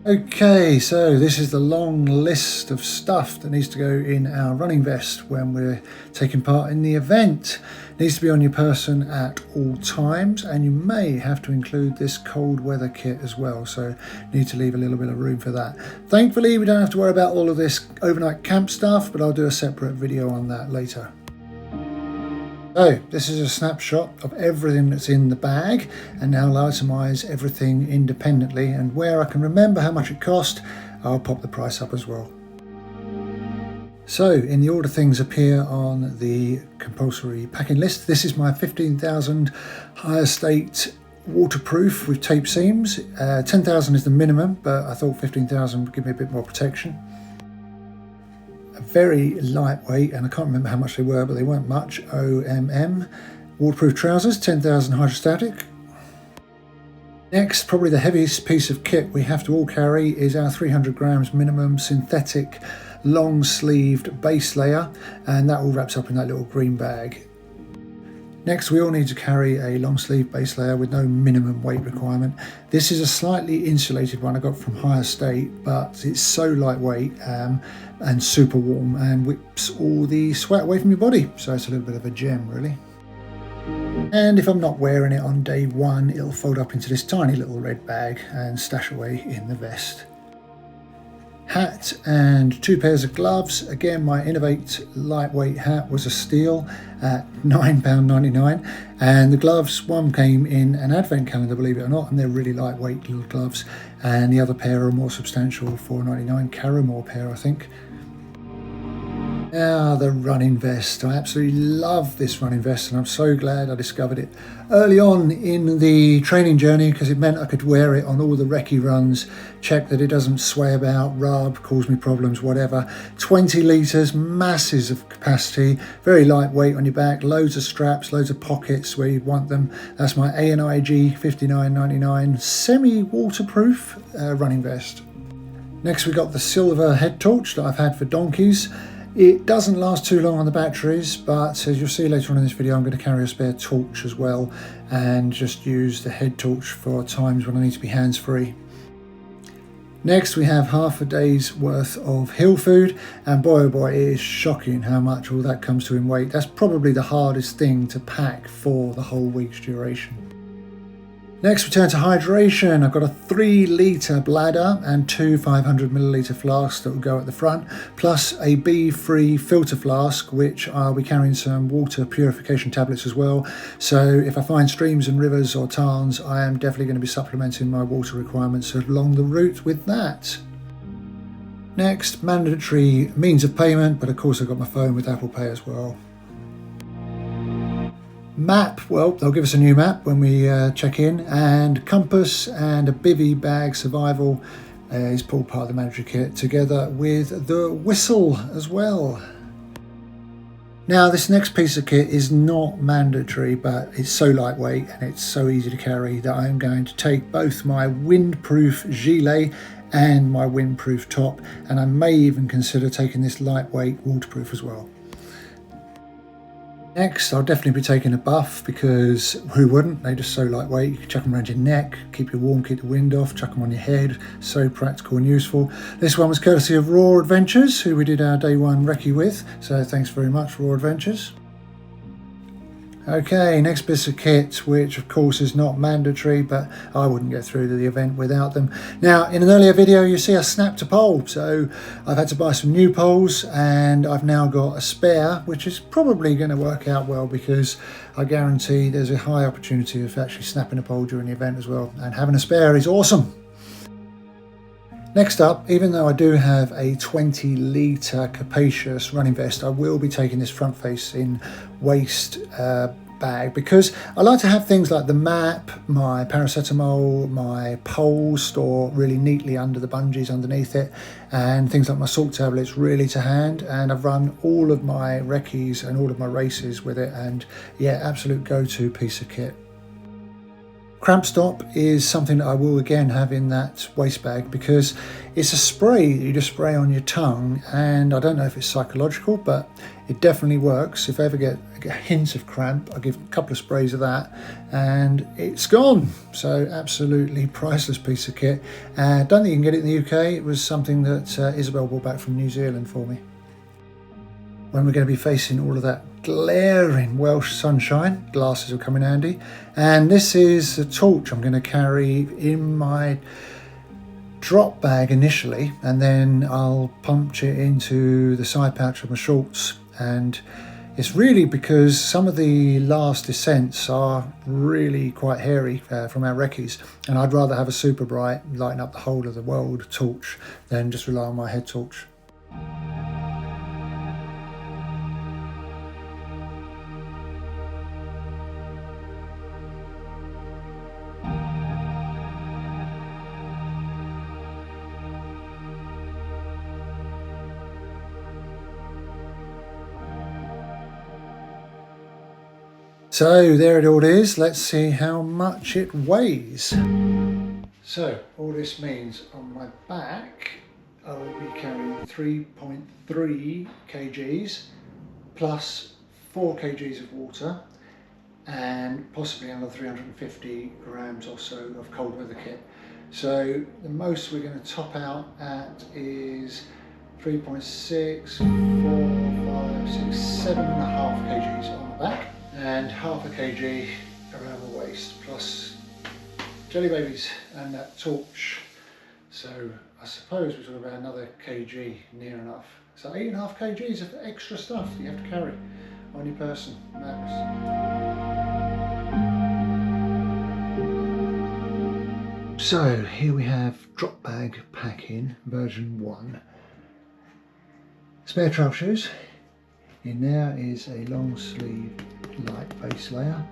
Okay, so this is the long list of stuff that needs to go in our running vest when we're taking part in the event. It needs to be on your person at all times, and you may have to include this cold weather kit as well, so need to leave a little bit of room for that. Thankfully, we don't have to worry about all of this overnight camp stuff, but I'll do a separate video on that later. So this is a snapshot of everything that's in the bag, and now I'll itemise everything independently, and where I can remember how much it cost, I'll pop the price up as well. So in the order things appear on the compulsory packing list, this is my 15,000 HireState waterproof with tape seams. 10,000 is the minimum, but I thought 15,000 would give me a bit more protection. Very lightweight, and I can't remember how much they were, but they weren't much. OMM waterproof trousers, 10,000 hydrostatic. Next, probably the heaviest piece of kit we have to all carry is our 300 grams minimum synthetic long sleeved base layer, and that all wraps up in that little green bag. Next, we all need to carry a long sleeve base layer with no minimum weight requirement. This is a slightly insulated one I got from HireState, but it's so lightweight and super warm and whips all the sweat away from your body. So it's a little bit of a gem, really. And if I'm not wearing it on day one, it'll fold up into this tiny little red bag and stash away in the vest. Hat and 2 pairs of gloves. Again, my Innovate lightweight hat was a steal at £9.99, and the gloves, one came in an advent calendar, believe it or not, and they're really lightweight little gloves, and the other pair are more substantial, £4.99, Caramore pair I think. Now the running vest. I absolutely love this running vest, and I'm so glad I discovered it early on in the training journey, because it meant I could wear it on all the recce runs, check that it doesn't sway about, rub, cause me problems, whatever. 20 litres, masses of capacity, very lightweight on your back, loads of straps, loads of pockets where you'd want them. That's my ANIG 59.99 semi-waterproof running vest. Next we got the silver head torch that I've had for donkeys. It doesn't last too long on the batteries, but as you'll see later on in this video, I'm going to carry a spare torch as well and just use the head torch for times when I need to be hands-free. Next we have half a day's worth of hill food, and boy oh boy, it is shocking how much all that comes to in weight. That's probably the hardest thing to pack for the whole week's duration. Next we turn to hydration. I've got a 3 litre bladder and 2 500ml flasks that will go at the front, plus a bee-free filter flask, which I'll be carrying some water purification tablets as well. So if I find streams and rivers or tarns, I am definitely going to be supplementing my water requirements along the route with that. Next, mandatory means of payment, but of course I've got my phone with Apple Pay as well. Map, well, they'll give us a new map when we check in, and compass and a bivvy bag survival is all part of the mandatory kit, together with the whistle as well. Now this next piece of kit is not mandatory, but it's so lightweight and it's so easy to carry that I'm going to take both my windproof gilet and my windproof top, and I may even consider taking this lightweight waterproof as well. Next, I'll definitely be taking a buff, because who wouldn't? They're just so lightweight. You can chuck them around your neck, keep you warm, keep the wind off, chuck them on your head. So practical and useful. This one was courtesy of Raw Adventures, who we did our day one recce with. So thanks very much, Raw Adventures. Okay, next bits of kit, which of course is not mandatory, but I wouldn't get through to the event without them. Now, in an earlier video, you see I snapped a pole, so I've had to buy some new poles, and I've now got a spare, which is probably going to work out well, because I guarantee there's a high opportunity of actually snapping a pole during the event as well, and having a spare is awesome. Next up, even though I do have a 20 litre capacious running vest, I will be taking this front facing waist bag, because I like to have things like the map, my paracetamol, my poles stored really neatly under the bungees underneath it, and things like my salt tablets really to hand. And I've run all of my recce's and all of my races with it, and yeah, absolute go-to piece of kit. Cramp Stop is something that I will again have in that waist bag because it's a spray that you just spray on your tongue, and I don't know if it's psychological, but it definitely works. If I ever get hints of cramp, I give a couple of sprays of that and it's gone. So absolutely priceless piece of kit. Don't think you can get it in the UK. It was something that Isabel brought back from New Zealand for me. When we're going to be facing all of that glaring Welsh sunshine, glasses will come in handy. And this is a torch I'm going to carry in my drop bag initially, and then I'll punch it into the side pouch of my shorts. And it's really because some of the last descents are really quite hairy from our recce's, and I'd rather have a super bright lighting up the whole of the world torch than just rely on my head torch. So there it all is. Let's see how much it weighs. So all this means on my back, I will be carrying 3.3 kgs plus 4 kgs of water and possibly another 350 grams or so of cold weather kit. So the most we're going to top out at is 3.6, 4, 5, 6, 7.5 kgs on the back, and half a kg around the waist, plus jelly babies and that torch. So I suppose we're talking about another kg near enough. So 8.5 kgs of extra stuff that you have to carry on your person. Madness. So here we have drop bag packing version 1. Spare trail shoes. In there is a long sleeve light base layer.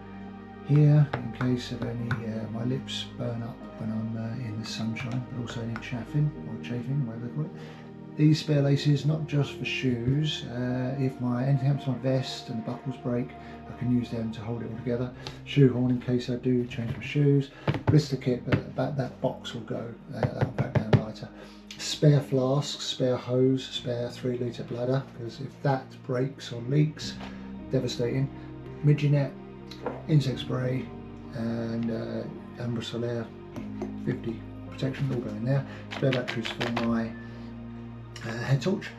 Here, in case of any my lips burn up when I'm in the sunshine, but also any chafing or chafing, whatever they call it. These spare laces, not just for shoes. If anything happens to my vest and the buckles break, I can use them to hold it all together. Shoehorn in case I do change my shoes. Blister kit, but that box will go. That'll pack down lighter. Spare flasks, spare hose, spare 3 litre bladder, because if that breaks or leaks, devastating. Midgie net, insect spray, and Ambre Solaire 50 protection all go in there. Spare batteries for my head torch.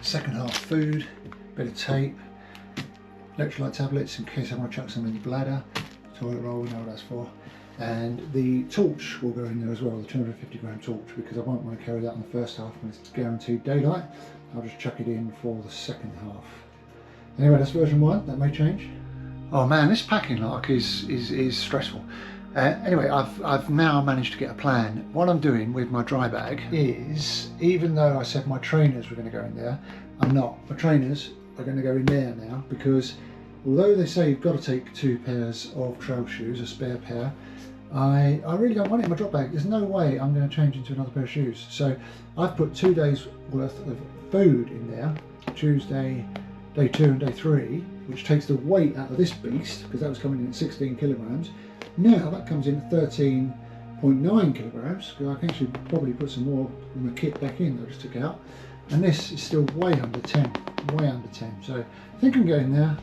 Second half food, bit of tape, electrolyte tablets in case I want to chuck some in the bladder. Toilet roll, we know what that's for. And the torch will go in there as well, the 250 gram torch, because I won't want to carry that on the first half when it's guaranteed daylight. I'll just chuck it in for the second half. Anyway, that's version 1, that may change. Oh man, this packing lark is stressful. Anyway, I've now managed to get a plan. What I'm doing with my dry bag is, even though I said my trainers were going to go in there, I'm not. My trainers are going to go in there now, because although they say you've got to take 2 pairs of trail shoes, a spare pair, I really don't want it in my drop bag. There's no way I'm going to change into another pair of shoes. So I've put 2 days worth of food in there, Tuesday, day 2 and day 3, which takes the weight out of this beast, because that was coming in at 16 kilograms. Now that comes in at 13.9 kilograms, because I can actually probably put some more of my kit back in that I just took out. And this is still way under 10, way under 10. So I think I'm going there.